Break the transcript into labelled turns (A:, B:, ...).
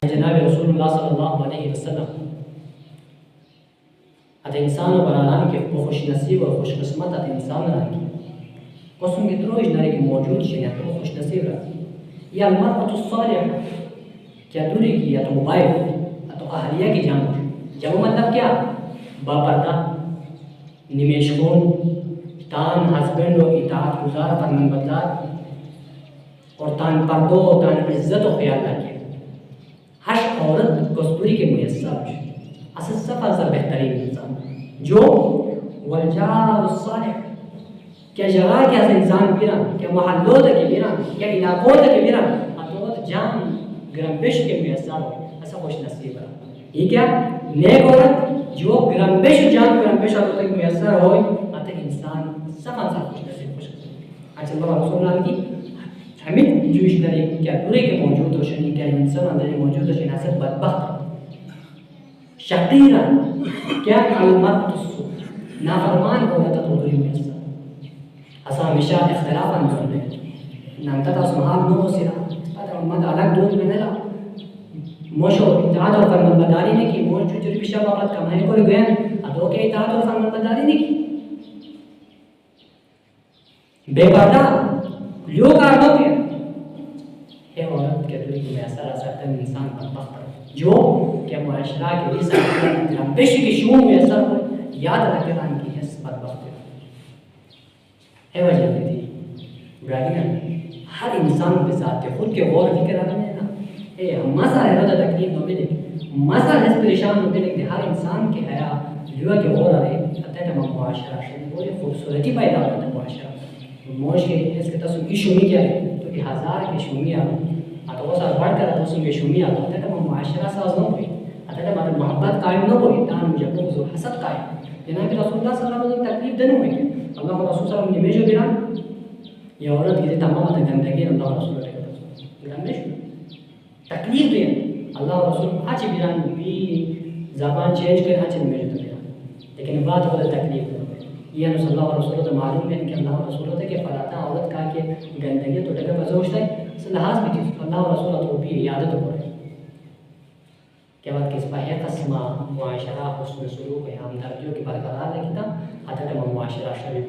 A: जनाब रसूलुल्लाह सल्लल्लाहु अलैहि वसल्लम अत इंसान बरालान के खुश नसीब और खुशकिस्मत अत इंसान रानी कसम के त्रोज नरे की मौजूद है तो खुश नसीब रानी या अलमरअतु सालिहा क्या दूरी की या तो मोबाइल या तो अहलिया की जब मतलब क्या बापर्दा निमेशकोन तान हस्बैंड और इताअत गुजार फरमानबरदार और तान पर्दो तान इज्जत और ख्याल रखे हर औरत कस्तूरी के मुयस्सर असल सफर बेहतरीन इंसान जो वलजार सालिह क्या जगह क्या इंसान बिना क्या महल्लों के बिना क्या इलाकों के बिना अतोत जान ग्रम्बिश के मुयस्सर ऐसा खुश नसीब है ये क्या नेक औरत जो ग्रम्बिश जान ग्रम्बिश अतोत के मुयस्सर हो अत इंसान सफर खुश नसीब खुश अच्छा अल्लाह रसूल की हमें जोश दरे क्या पूरे के मौजूद हो शनी क्या इंसान अंदर मौजूद हो शनी से बदबख्त शकीरा क्या अलमर्अतु नाफरमान औरत तो दूरी में असा हमेशा इख्तिलाफ अंदर है नामता तो सुहाग नो सिरा पता मत अलग दूर में ना मोशो इताअत और फरमानबरदारी ने की मोश जो पिछा वक्त कमाए को गए अदो के इताअत और फरमानबरदारी ने की बेपर्दा लोग आदो के है औरत के दूरी में असर इंसान बदबख्त जो क्या मुआशरा के लिए रबिश की शून में असर हो याद रखे ना की है बदबख्त है वजह थी ब्रागिन हर इंसान के साथ खुद के गौर फिक्र रखने ना ए मसा है तो तकलीफ न मिले मसा है परेशान न मिले हर इंसान के हया जो के गौर रहे अतः तमाम मुआशरा से वो खूबसूरती पैदा होता है मुआशरा मोश के इसके तस्वीर की शुमी क्या है तो कि हजार के शुमी आ तो वो साल बढ़ कर तो उसमें शुमी आ होता है तो मुआशरा साज न होई अतः हमारे मोहब्बत कायम न होई तान जब जो हसद कायम जनाब रसूलुल्लाह सल्लल्लाहु अलैहि वसल्लम तकलीफ देने हुए अल्लाह रसूल सल्लल्लाहु अलैहि वसल्लम ने मेजो बिना ये औरत की तमाम गंदगी अल्लाह रसूल ने ग्रामेश तकलीफ दे अल्लाह रसूल आज बिरान भी ज़बान चेंज कर आज मेजो बिरान लेकिन बात हो तकलीफ ये सल्लल्लाहु अलैहि वसल्लम तो मालूम है कि अल्लाह रसूल है कि फलाता औरत का के गंदगी तो टका बजोश है सलाहस भी अल्लाह रसूल तो भी याद तो पड़े क्या बात किस पर है कसमा मुआशरा हुस्न सलूक है हमदर्दियों की बरकरार रखता अतः मुआशरा शरीफ